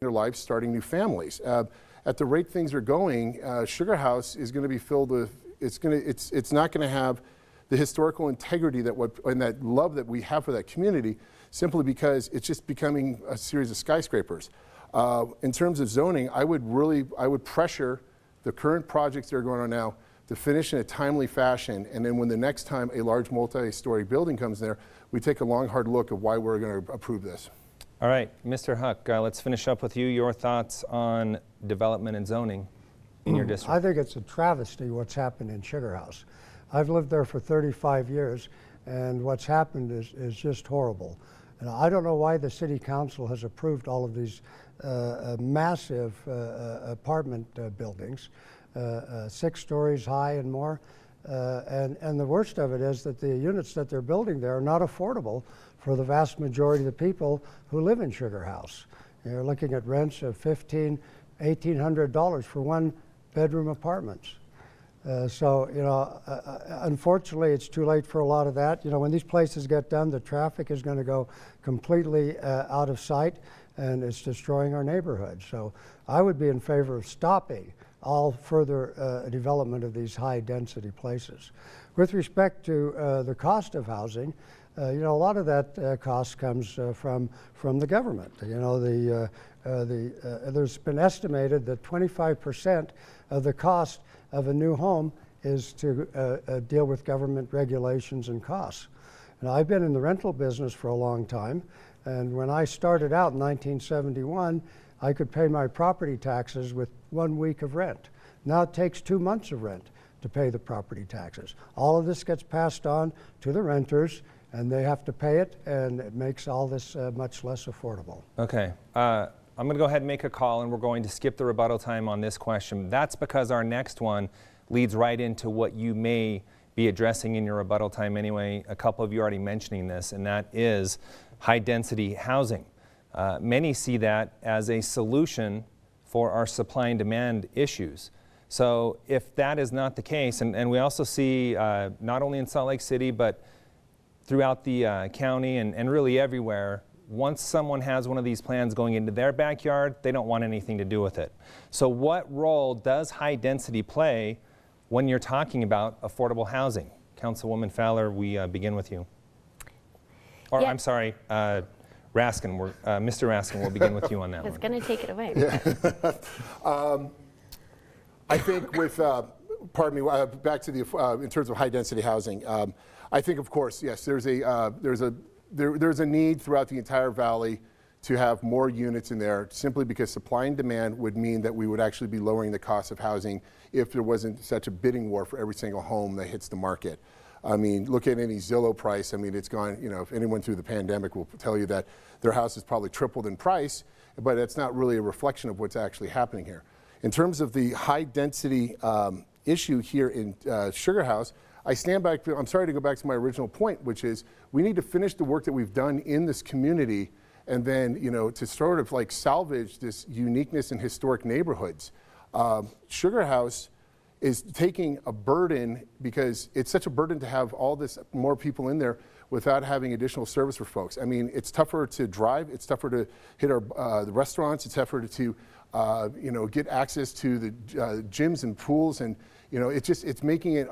their lives, starting new families. At the rate things are going, Sugar House is going to be filled with, it's not going to have the historical integrity and that love that we have for that community, simply because it's just becoming a series of skyscrapers. In terms of zoning, I would pressure the current projects that are going on now to finish in a timely fashion, and then when the next time a large multi-story building comes there, we take a long, hard look of why we're going to approve this. All right, Mr. Huck, let's finish up with you. Your thoughts on development and zoning in your district? I think it's a travesty what's happened in Sugar House. I've lived there for 35 years, and what's happened is just horrible. And I don't know why the city council has approved all of these massive apartment buildings, 6 stories high and more. And the worst of it is that the units that they're building there are not affordable for the vast majority of the people who live in Sugar House. You're looking at rents of $1,500, $1,800 for 1-bedroom apartments. So, you know, unfortunately, it's too late for a lot of that. You know, when these places get done, the traffic is going to go completely out of sight, and it's destroying our neighborhood. So I would be in favor of stopping all further development of these high-density places. With respect to the cost of housing, you know, a lot of that cost comes from the government. You know, there's been estimated that 25% of the cost of a new home is to deal with government regulations and costs. And I've been in the rental business for a long time, and when I started out in 1971, I could pay my property taxes with 1 week of rent. Now it takes 2 months of rent to pay the property taxes. All of this gets passed on to the renters, and they have to pay it, and it makes all this much less affordable. Okay. I'm going to go ahead and make a call, and we're going to skip the rebuttal time on this question. That's because our next one leads right into what you may be addressing in your rebuttal time anyway. A couple of you already mentioning this, and that is high-density housing. Many see that as a solution for our supply and demand issues. So if that is not the case, and we also see not only in Salt Lake City, but throughout the county and really everywhere, once someone has one of these plans going into their backyard, they don't want anything to do with it. So what role does high density play when you're talking about affordable housing? Councilwoman Fowler, we begin with you. Or I'm sorry, Raskin, Mr. Raskin, we'll begin with you on that one. I was going to take it away. Yeah. I think with, pardon me, back to the, in terms of high density housing, I think of course, yes, there's a need throughout the entire valley to have more units in there, simply because supply and demand would mean that we would actually be lowering the cost of housing if there wasn't such a bidding war for every single home that hits the market. I mean, look at any Zillow price. I mean, it's gone, you know, if anyone through the pandemic will tell you that their house has probably tripled in price, but it's not really a reflection of what's actually happening here. In terms of the high density issue here in Sugar House, I stand back, I'm sorry to go back to my original point, which is we need to finish the work that we've done in this community, and then, you know, to sort of like salvage this uniqueness in historic neighborhoods. Sugar House is taking a burden, because it's such a burden to have all this more people in there without having additional service for folks. I mean, it's tougher to drive, it's tougher to hit our the restaurants, it's tougher to you know, get access to the gyms and pools, and you know, it's making it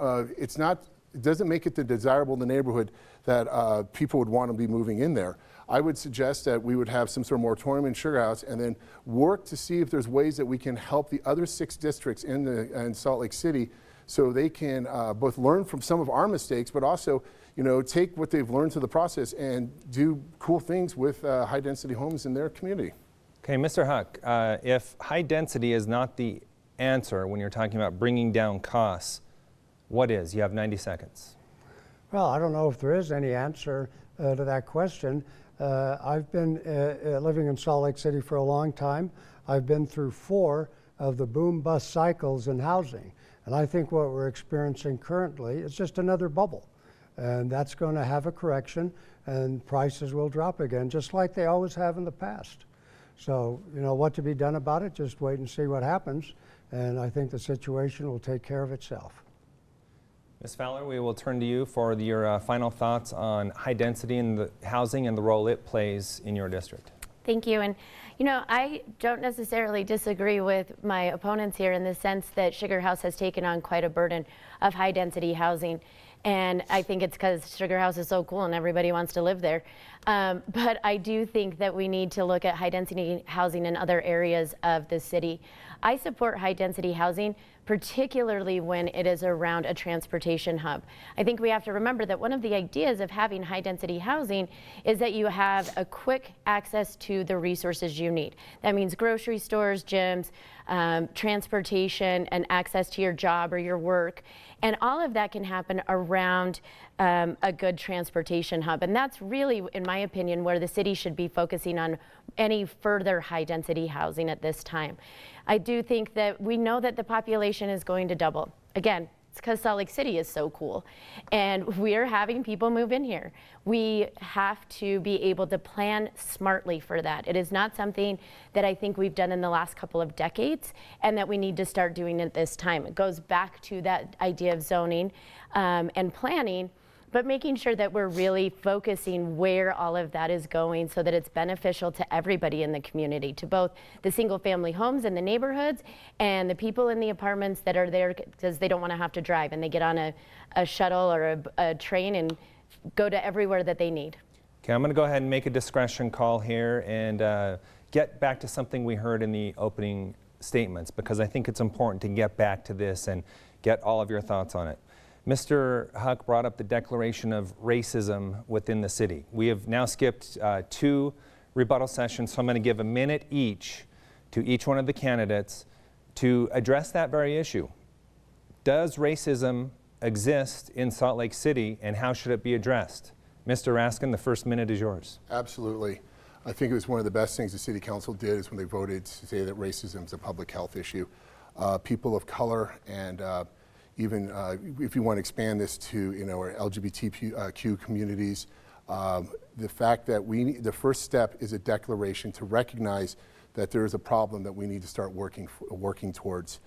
it doesn't make it the desirable in the neighborhood that people would want to be moving in there. I would suggest that we would have some sort of moratorium in Sugar House, and then work to see if there's ways that we can help the other 6 districts in Salt Lake City, so they can both learn from some of our mistakes, but also, you know, take what they've learned through the process and do cool things with high density homes in their community. Okay, Mr. Huck, if high density is not the answer when you're talking about bringing down costs, what is? You have 90 seconds. Well, I don't know if there is any answer to that question. I've been living in Salt Lake City for a long time. I've been through 4 of the boom-bust cycles in housing. And I think what we're experiencing currently is just another bubble. And that's going to have a correction, and prices will drop again, just like they always have in the past. So, you know, what to be done about it, just wait and see what happens. And I think the situation will take care of itself. Ms. Fowler, we will turn to you for your final thoughts on high density in the housing and the role it plays in your district. Thank you. And, you know, I don't necessarily disagree with my opponents here in the sense that Sugar House has taken on quite a burden of high density housing. And I think it's because Sugar House is so cool and everybody wants to live there. But I do think that we need to look at high density housing in other areas of the city. I support high density housing, particularly when it is around a transportation hub. I think we have to remember that one of the ideas of having high density housing is that you have a quick access to the resources you need. That means grocery stores, gyms, transportation, and access to your job or your work. And all of that can happen around a good transportation hub. And that's really, in my opinion, where the city should be focusing on any further high density housing at this time. I do think that we know that the population is going to double. Again, it's because Salt Lake City is so cool. And we're having people move in here. We have to be able to plan smartly for that. It is not something that I think we've done in the last couple of decades and that we need to start doing at this time. It goes back to that idea of zoning and planning, but making sure that we're really focusing where all of that is going so that it's beneficial to everybody in the community, to both the single family homes in the neighborhoods and the people in the apartments that are there because they don't want to have to drive and they get on a shuttle or a train and go to everywhere that they need. Okay, I'm going to go ahead and make a discretion call here and get back to something we heard in the opening statements, because I think it's important to get back to this and get all of your thoughts on it. Mr. Huck brought up the declaration of racism within the city. We have now skipped 2 rebuttal sessions, so I'm going to give a minute each to each one of the candidates to address that very issue. Does racism exist in Salt Lake City, and how should it be addressed? Mr. Raskin, the first minute is yours. Absolutely. I think it was one of the best things the city council did is when they voted to say that racism is a public health issue. People of color and even if you want to expand this to our LGBTQ communities, the fact that the first step is a declaration to recognize that there is a problem that we need to start working towards.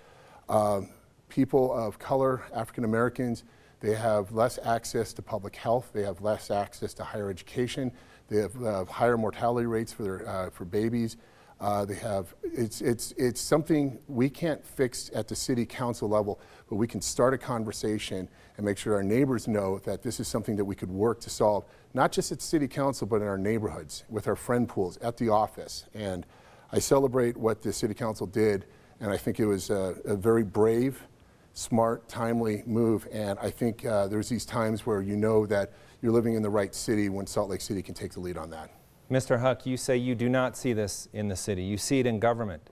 People of color, African Americans, they have less access to public health. They have less access to higher education. They have higher mortality rates for babies. It's something we can't fix at the city council level, but we can start a conversation and make sure our neighbors know that this is something that we could work to solve, not just at city council, but in our neighborhoods, with our friend pools, at the office. And I celebrate what the city council did, and I think it was a very brave, smart, timely move. And I think there's these times where you know that you're living in the right city when Salt Lake City can take the lead on that. Mr. Huck, you say you do not see this in the city. You see it in government.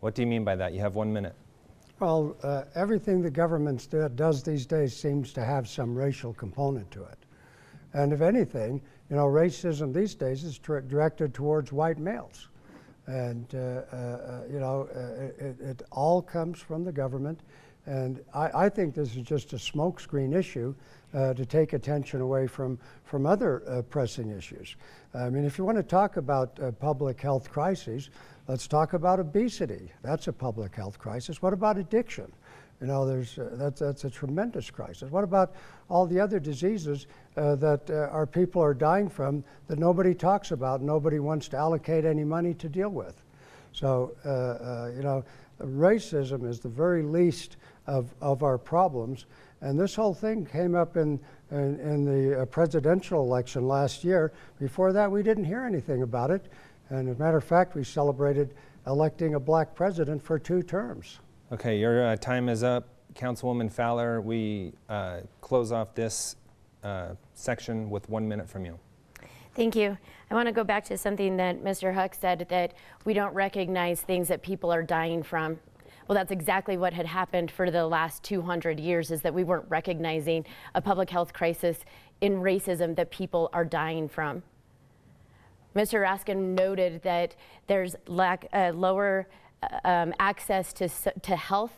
What do you mean by that? You have 1 minute. Well, everything the government does these days seems to have some racial component to it. And if anything, racism these days is directed towards white males. And, it all comes from the government. And I think this is just a smokescreen issue to take attention away from other pressing issues. I mean, if you want to talk about public health crises, let's talk about obesity. That's a public health crisis. What about addiction? That's a tremendous crisis. What about all the other diseases that our people are dying from that nobody talks about, nobody wants to allocate any money to deal with? So, racism is the very least of our problems. And this whole thing came up in the presidential election last year. Before that, we didn't hear anything about it. And as a matter of fact, we celebrated electing a black president for 2 terms. Okay, your time is up. Councilwoman Fowler, we close off this section with 1 minute from you. Thank you. I want to go back to something that Mr. Huck said, that we don't recognize things that people are dying from. Well, that's exactly what had happened for the last 200 years, is that we weren't recognizing a public health crisis in racism that people are dying from. Mr. Raskin noted that there's lower access to health,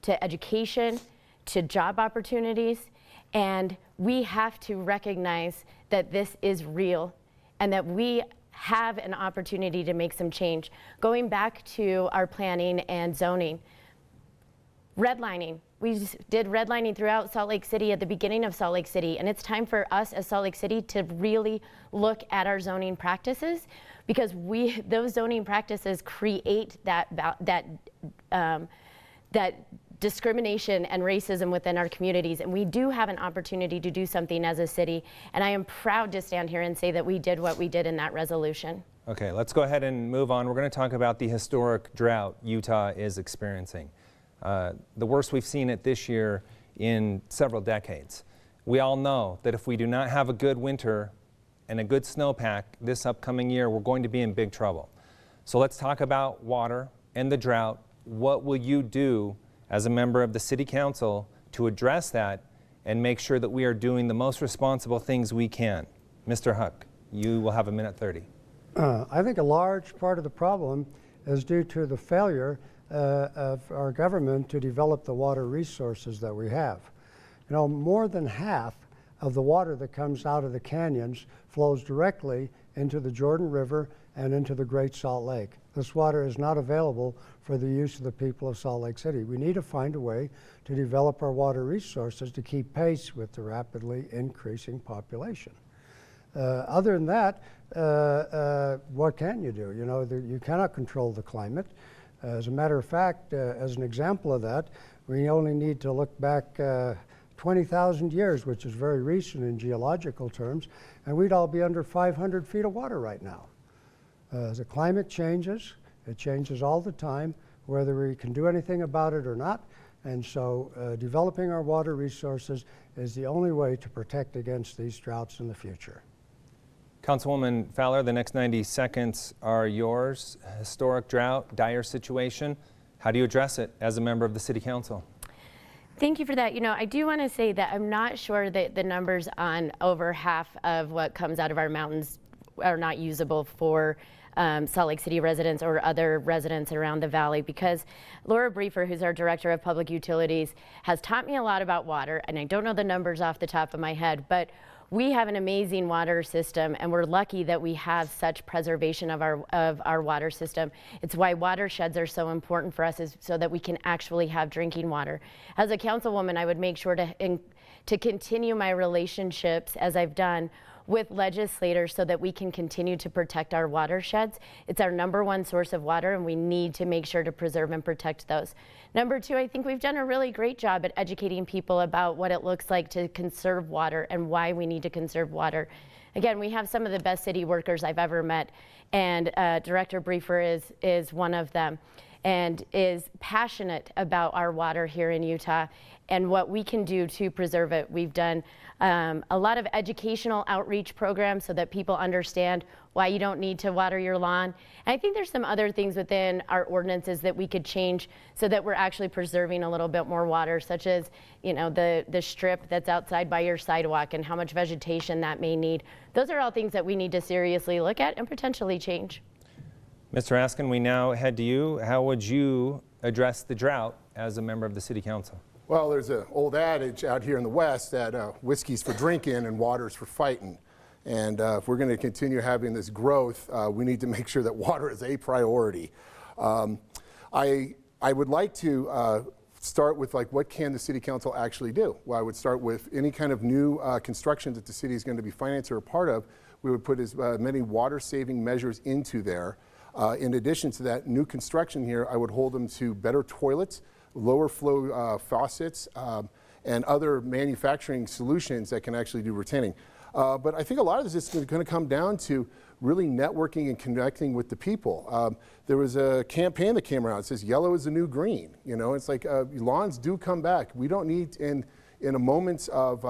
to education, to job opportunities, and we have to recognize that this is real and that we have an opportunity to make some change. Going back to our planning and zoning, redlining. We did redlining throughout Salt Lake City at the beginning of Salt Lake City, and it's time for us as Salt Lake City to really look at our zoning practices, because those zoning practices create that discrimination and racism within our communities, and we do have an opportunity to do something as a city, and I am proud to stand here and say that we did what we did in that resolution. Okay, let's go ahead and move on. We're going to talk about the historic drought Utah is experiencing. The worst we've seen it this year in several decades. We all know that if we do not have a good winter and a good snowpack this upcoming year, we're going to be in big trouble. So let's talk about water and the drought. What will you do as a member of the City Council to address that and make sure that we are doing the most responsible things we can? Mr. Huck, you will have a minute 30. I think a large part of the problem is due to the failure of our government to develop the water resources that we have. You know, more than half of the water that comes out of the canyons flows directly into the Jordan River and into the Great Salt Lake. This water is not available for the use of the people of Salt Lake City. We need to find a way to develop our water resources to keep pace with the rapidly increasing population. Other than that, what can you do? You know, you cannot control the climate. As a matter of fact, as an example of that, we only need to look back 20,000 years, which is very recent in geological terms, and we'd all be under 500 feet of water right now. As the climate changes, it changes all the time, whether we can do anything about it or not. And so developing our water resources is the only way to protect against these droughts in the future. Councilwoman Fowler, the next 90 seconds are yours. Historic drought, dire situation. How do you address it as a member of the City Council? Thank you for that. You know, I do want to say that I'm not sure that the numbers on over half of what comes out of our mountains are not usable for Salt Lake City residents or other residents around the valley, because Laura Briefer, who's our Director of Public Utilities, has taught me a lot about water, and I don't know the numbers off the top of my head, but we have an amazing water system, and we're lucky that we have such preservation of our water system. It's why watersheds are so important for us, is so that we can actually have drinking water. As a councilwoman, I would make sure to continue my relationships, as I've done, with legislators so that we can continue to protect our watersheds. It's our #1 source of water, and we need to make sure to preserve and protect those. Number 2, I think we've done a really great job at educating people about what it looks like to conserve water and why we need to conserve water. Again, we have some of the best city workers I've ever met, and Director Briefer is one of them, and is passionate about our water here in Utah and what we can do to preserve it. We've done a lot of educational outreach programs so that people understand why you don't need to water your lawn. And I think there's some other things within our ordinances that we could change so that we're actually preserving a little bit more water, such as, you know, the strip that's outside by your sidewalk and how much vegetation that may need. Those are all things that we need to seriously look at and potentially change. Mr. Askin, we now head to you. How would you address the drought as a member of the City Council? Well, there's an old adage out here in the West that whiskey's for drinking and water's for fighting. And if we're going to continue having this growth, we need to make sure that water is a priority. I would like to start with, like, what can the City Council actually do? Well, I would start with any kind of new construction that the city is going to be financed or a part of. We would put as many water-saving measures into there. In addition to that, new construction here, I would hold them to better toilets, lower flow faucets, and other manufacturing solutions that can actually do retaining. But I think a lot of this is going to come down to really networking and connecting with the people. There was a campaign that came around. It says yellow is the new green. You know, it's like lawns do come back. We don't need in moments of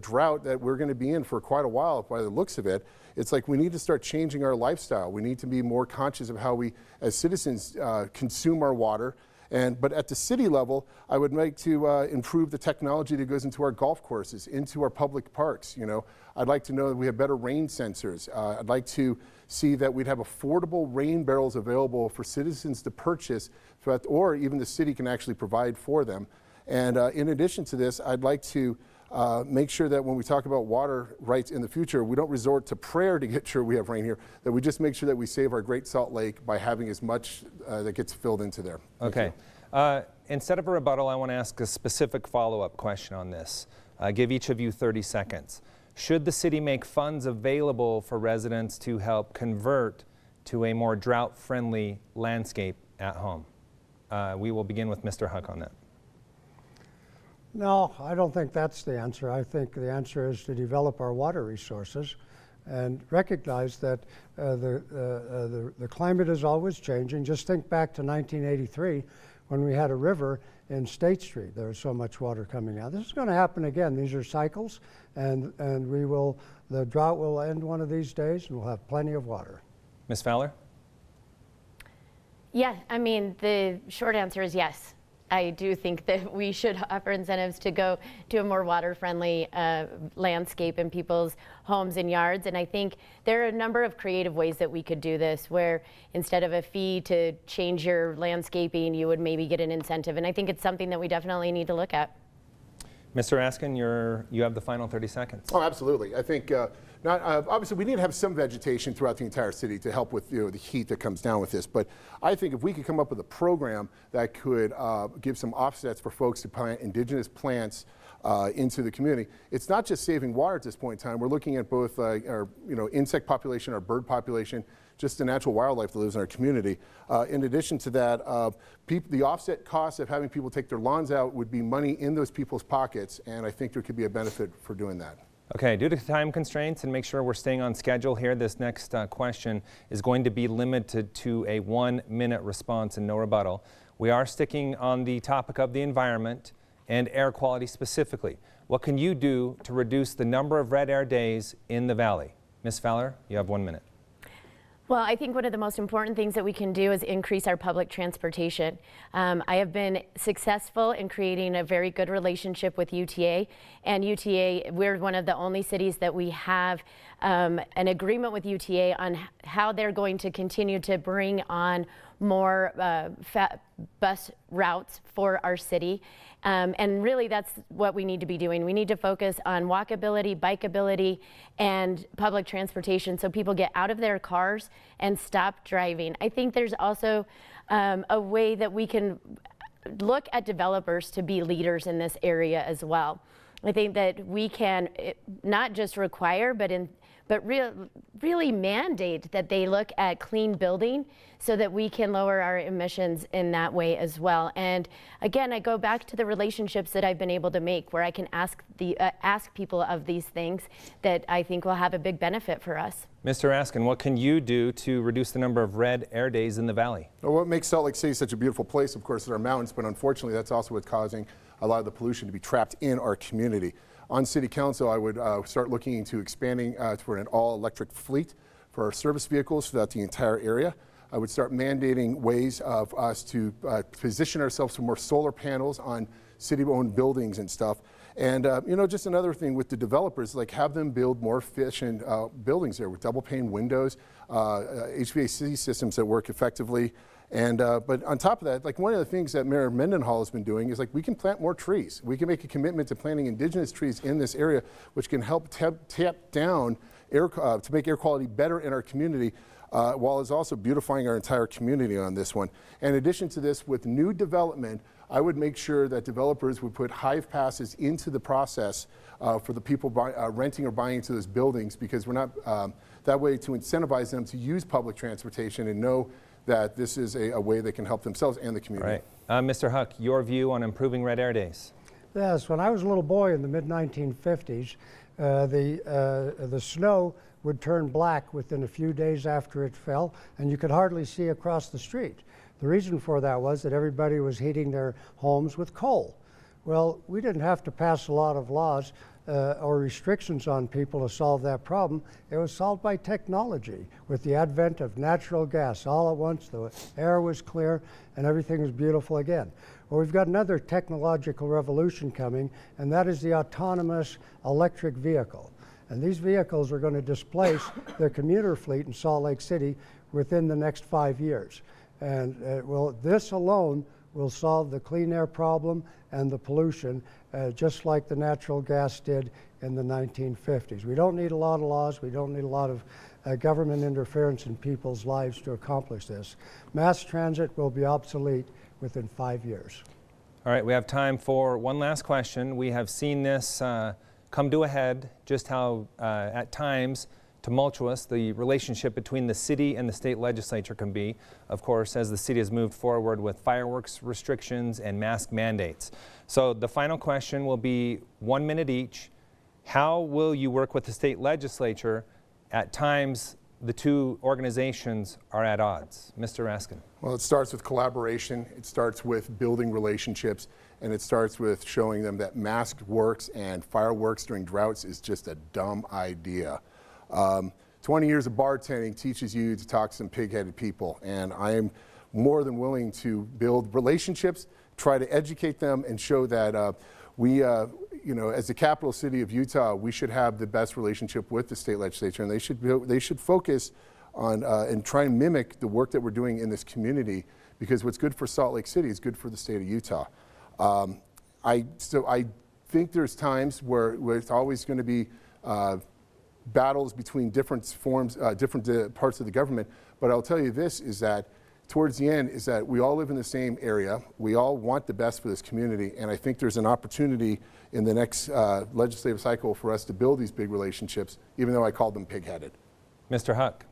drought that we're going to be in for quite a while by the looks of it. It's like we need to start changing our lifestyle. We need to be more conscious of how we as citizens consume our water. But at the city level, I would like to improve the technology that goes into our golf courses, into our public parks. You know, I'd like to know that we have better rain sensors. I'd like to see that we'd have affordable rain barrels available for citizens to purchase, or even the city can actually provide for them. And in addition to this, I'd like to make sure that when we talk about water rights in the future, we don't resort to prayer to get sure we have rain here, that we just make sure that we save our Great Salt Lake by having as much that gets filled into there. Okay. Instead of a rebuttal, I want to ask a specific follow-up question on this. Give each of you 30 seconds. Should the city make funds available for residents to help convert to a more drought-friendly landscape at home? We will begin with Mr. Huck on that. No, I don't think that's the answer. I think the answer is to develop our water resources and recognize that the climate is always changing. Just think back to 1983 when we had a river in State Street. There was so much water coming out. This is going to happen again. These are cycles, and the drought will end one of these days, and we'll have plenty of water. Ms. Fowler? Yeah, I mean, the short answer is yes. I do think that we should offer incentives to go to a more water-friendly landscape in people's homes and yards. And I think there are a number of creative ways that we could do this, where instead of a fee to change your landscaping, you would maybe get an incentive. And I think it's something that we definitely need to look at. Mr. Askin, you have the final 30 seconds. Oh, absolutely. I think obviously we need to have some vegetation throughout the entire city to help with the heat that comes down with this. But I think if we could come up with a program that could give some offsets for folks to plant indigenous plants into the community, it's not just saving water at this point in time. We're looking at both our insect population, our bird population, just the natural wildlife that lives in our community. In addition to that, the offset costs of having people take their lawns out would be money in those people's pockets, and I think there could be a benefit for doing that. Okay, due to time constraints and make sure we're staying on schedule here, this next question is going to be limited to a 1-minute response and no rebuttal. We are sticking on the topic of the environment and air quality specifically. What can you do to reduce the number of red air days in the valley? Ms. Fowler, you have 1 minute. Well, I think one of the most important things that we can do is increase our public transportation. I have been successful in creating a very good relationship with UTA, and UTA, we're one of the only cities that we have an agreement with UTA on how they're going to continue to bring on more bus routes for our city. And really that's what we need to be doing. We need to focus on walkability, bikeability, and public transportation so people get out of their cars and stop driving. I think there's also a way that we can look at developers to be leaders in this area as well. I think that we can not just require, but really mandate that they look at clean building so that we can lower our emissions in that way as well. And again, I go back to the relationships that I've been able to make, where I can ask people of these things that I think will have a big benefit for us. Mr. Askin, what can you do to reduce the number of red air days in the valley? Well, what makes Salt Lake City such a beautiful place, of course, is our mountains, but unfortunately that's also what's causing a lot of the pollution to be trapped in our community. On City Council, I would start looking into expanding for an all-electric fleet for our service vehicles throughout the entire area. I would start mandating ways of us to position ourselves for more solar panels on city-owned buildings and stuff. And just another thing with the developers, like have them build more efficient buildings there with double-pane windows, HVAC systems that work effectively. And but on top of that, like one of the things that Mayor Mendenhall has been doing is like we can plant more trees. We can make a commitment to planting indigenous trees in this area, which can help tap down air to make air quality better in our community, while it's also beautifying our entire community on this one. In addition to this, with new development, I would make sure that developers would put hive passes into the process for the people renting or buying into those buildings, because we're not that way to incentivize them to use public transportation and know that this is a way they can help themselves and the community. Right. Mr. Huck, your view on improving red air days? Yes, when I was a little boy in the mid-1950s, the snow would turn black within a few days after it fell, and you could hardly see across the street. The reason for that was that everybody was heating their homes with coal. Well, we didn't have to pass a lot of laws or restrictions on people to solve that problem. It was solved by technology. With the advent of natural gas, all at once the air was clear and everything was beautiful again. Well, we've got another technological revolution coming, and that is the autonomous electric vehicle. And these vehicles are going to displace the commuter fleet in Salt Lake City within the next 5 years. And this alone will solve the clean air problem and the pollution, just like the natural gas did in the 1950s. We don't need a lot of laws. We don't need a lot of government interference in people's lives to accomplish this. Mass transit will be obsolete within 5 years. All right, we have time for one last question. We have seen this come to a head, just how at times tumultuous the relationship between the city and the state legislature can be, of course, as the city has moved forward with fireworks restrictions and mask mandates. So the final question will be 1 minute each. How will you work with the state legislature? At times, the two organizations are at odds. Mr. Raskin. Well, it starts with collaboration, it starts with building relationships, and it starts with showing them that masked works and fireworks during droughts is just a dumb idea. 20 years of bartending teaches you to talk to some pig-headed people, and I am more than willing to build relationships, try to educate them, and show that you know, as the capital city of Utah, we should have the best relationship with the state legislature, and they should focus on and try and mimic the work that we're doing in this community, because what's good for Salt Lake City is good for the state of Utah. So I think there's times where it's always going to be battles between different forms, different parts of the government. But I'll tell you this, is that towards the end is that we all live in the same area. We all want the best for this community. And I think there's an opportunity in the next legislative cycle for us to build these big relationships, even though I called them pig-headed. Mr. Huck.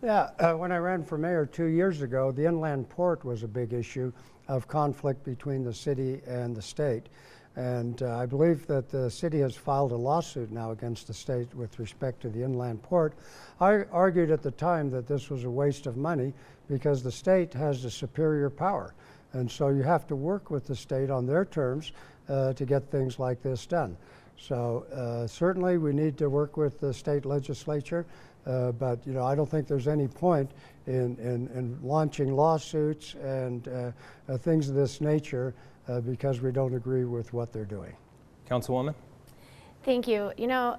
Yeah, when I ran for mayor 2 years ago, the inland port was a big issue of conflict between the city and the state. And I believe that the city has filed a lawsuit now against the state with respect to the inland port. I argued at the time that this was a waste of money because the state has the superior power. And so you have to work with the state on their terms to get things like this done. So certainly we need to work with the state legislature, but you know, I don't think there's any point in launching lawsuits and things of this nature because we don't agree with what they're doing. Councilwoman? Thank you. You know,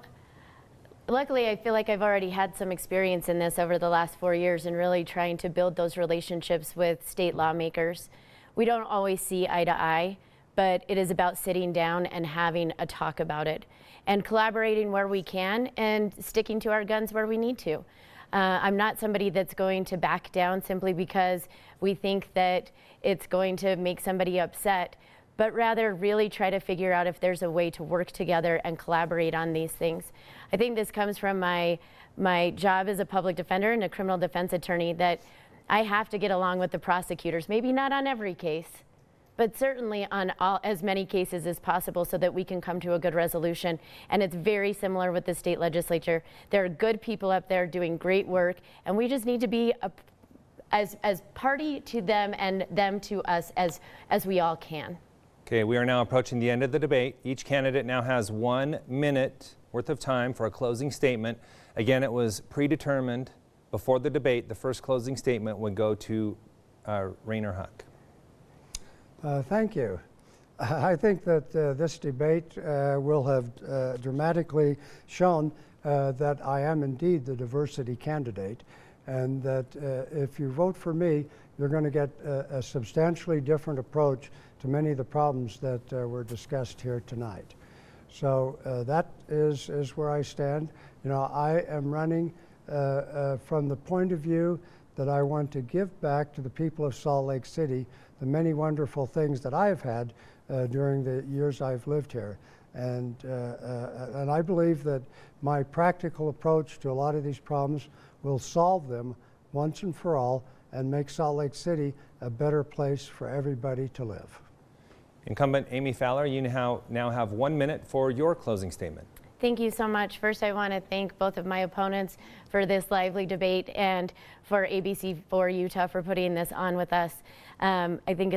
luckily I feel like I've already had some experience in this over the last 4 years and really trying to build those relationships with state lawmakers. We don't always see eye to eye, but it is about sitting down and having a talk about it and collaborating where we can and sticking to our guns where we need to. I'm not somebody that's going to back down simply because we think that it's going to make somebody upset, but rather really try to figure out if there's a way to work together and collaborate on these things. I think this comes from my job as a public defender and a criminal defense attorney, that I have to get along with the prosecutors, maybe not on every case, but certainly on as many cases as possible so that we can come to a good resolution. And it's very similar with the state legislature. There are good people up there doing great work, and we just need to be as party to them and them to us as we all can. Okay, we are now approaching the end of the debate. Each candidate now has 1 minute worth of time for a closing statement. Again, it was predetermined before the debate. The first closing statement would go to Rainer Huck. Thank you. I think that this debate will have dramatically shown that I am indeed the diversity candidate, and that if you vote for me, you're going to get a substantially different approach to many of the problems that were discussed here tonight. So that is where I stand. You know, I am running from the point of view that I want to give back to the people of Salt Lake City the many wonderful things that I've had during the years I've lived here. And I believe that my practical approach to a lot of these problems will solve them once and for all and make Salt Lake City a better place for everybody to live. Incumbent Amy Fowler, you now have 1 minute for your closing statement. Thank you so much. First, I want to thank both of my opponents for this lively debate and for ABC4 Utah for putting this on with us. I think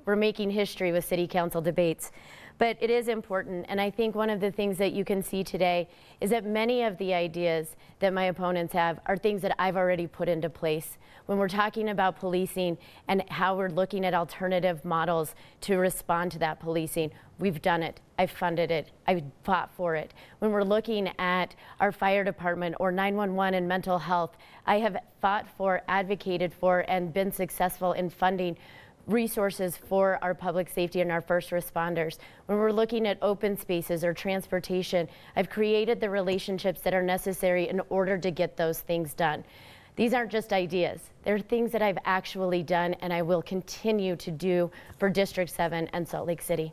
we're making history with city council debates. But it is important, and I think one of the things that you can see today is that many of the ideas that my opponents have are things that I've already put into place. When we're talking about policing and how we're looking at alternative models to respond to that policing, we've done it. I've funded it. I've fought for it. When we're looking at our fire department or 911 and mental health, I have fought for, advocated for, and been successful in funding resources for our public safety and our first responders. When we're looking at open spaces or transportation, I've created the relationships that are necessary in order to get those things done. These aren't just ideas. They're things that I've actually done and I will continue to do for District 7 and Salt Lake City.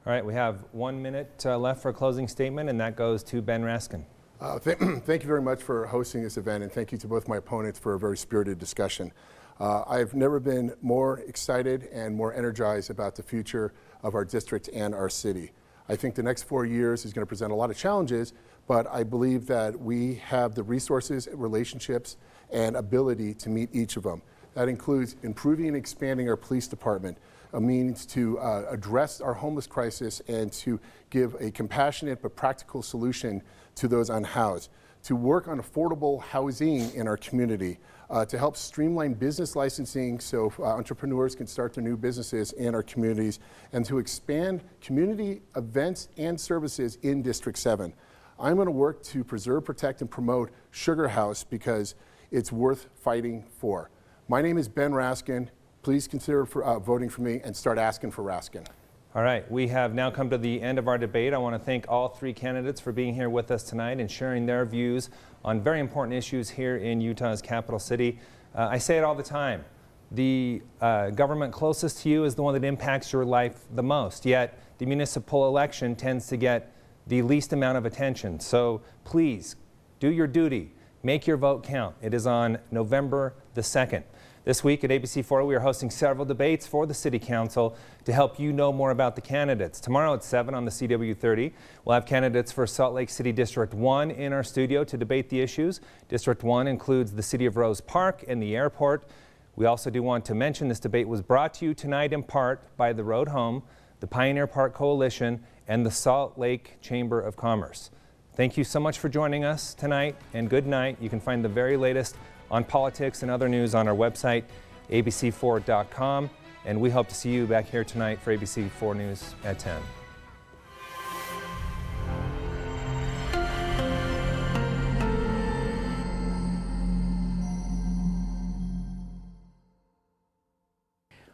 All right, we have 1 minute left for a closing statement, and that goes to Ben Raskin. Thank you very much for hosting this event, and thank you to both my opponents for a very spirited discussion. I've never been more excited and more energized about the future of our district and our city. I think the next 4 years is going to present a lot of challenges, but I believe that we have the resources, relationships, and ability to meet each of them. That includes improving and expanding our police department, a means to address our homeless crisis and to give a compassionate but practical solution to those unhoused, to work on affordable housing in our community, to help streamline business licensing so entrepreneurs can start their new businesses in our communities, and to expand community events and services in District 7. I'm going to work to preserve, protect, and promote Sugar House because it's worth fighting for. My name is Ben Raskin. Please consider voting for me and start asking for Raskin. All right, we have now come to the end of our debate. I want to thank all three candidates for being here with us tonight and sharing their views on very important issues here in Utah's capital city. I say it all the time. The government closest to you is the one that impacts your life the most, yet the municipal election tends to get the least amount of attention. So please, do your duty. Make your vote count. It is on November the 2nd. This week at ABC4, we are hosting several debates for the City Council to help you know more about the candidates. Tomorrow at 7 on the CW30, we'll have candidates for Salt Lake City District 1 in our studio to debate the issues. District 1 includes the City of Rose Park and the airport. We also do want to mention this debate was brought to you tonight in part by the Road Home, the Pioneer Park Coalition, and the Salt Lake Chamber of Commerce. Thank you so much for joining us tonight, and good night. You can find the very latest on politics and other news on our website, abc4.com, and we hope to see you back here tonight for ABC4 News at 10.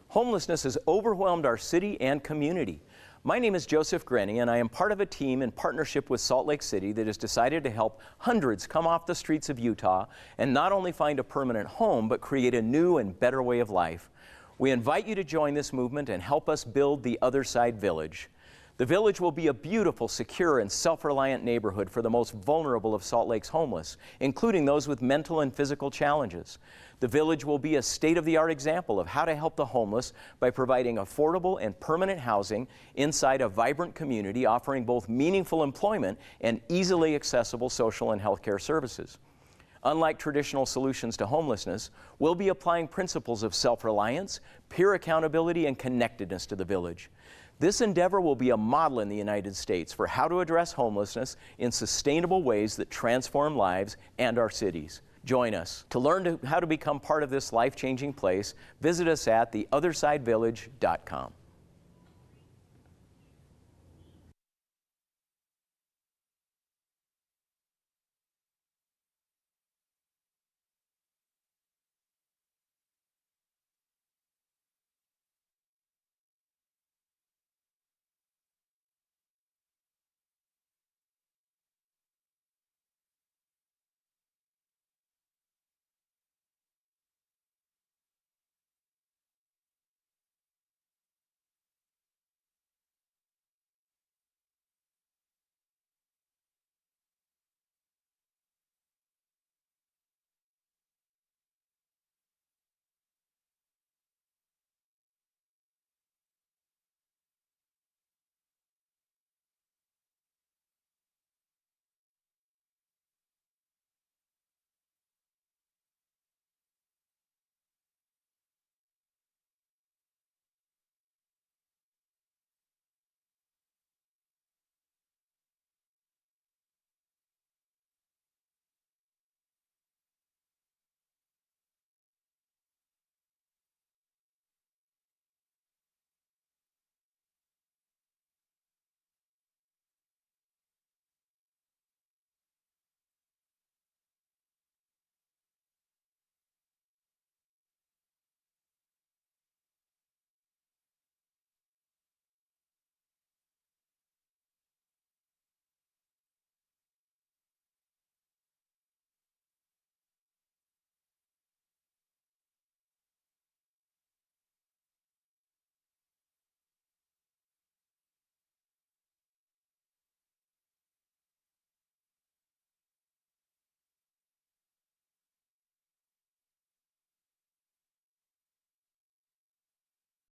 Homelessness has overwhelmed our city and community. My name is Joseph Grenny, and I am part of a team in partnership with Salt Lake City that has decided to help hundreds come off the streets of Utah and not only find a permanent home, but create a new and better way of life. We invite you to join this movement and help us build the Other Side Village. The Village will be a beautiful, secure, and self-reliant neighborhood for the most vulnerable of Salt Lake's homeless, including those with mental and physical challenges. The Village will be a state-of-the-art example of how to help the homeless by providing affordable and permanent housing inside a vibrant community, offering both meaningful employment and easily accessible social and healthcare services. Unlike traditional solutions to homelessness, we'll be applying principles of self-reliance, peer accountability, and connectedness to the Village. This endeavor will be a model in the United States for how to address homelessness in sustainable ways that transform lives and our cities. Join us. To learn how to become part of this life-changing place, visit us at theothersidevillage.com.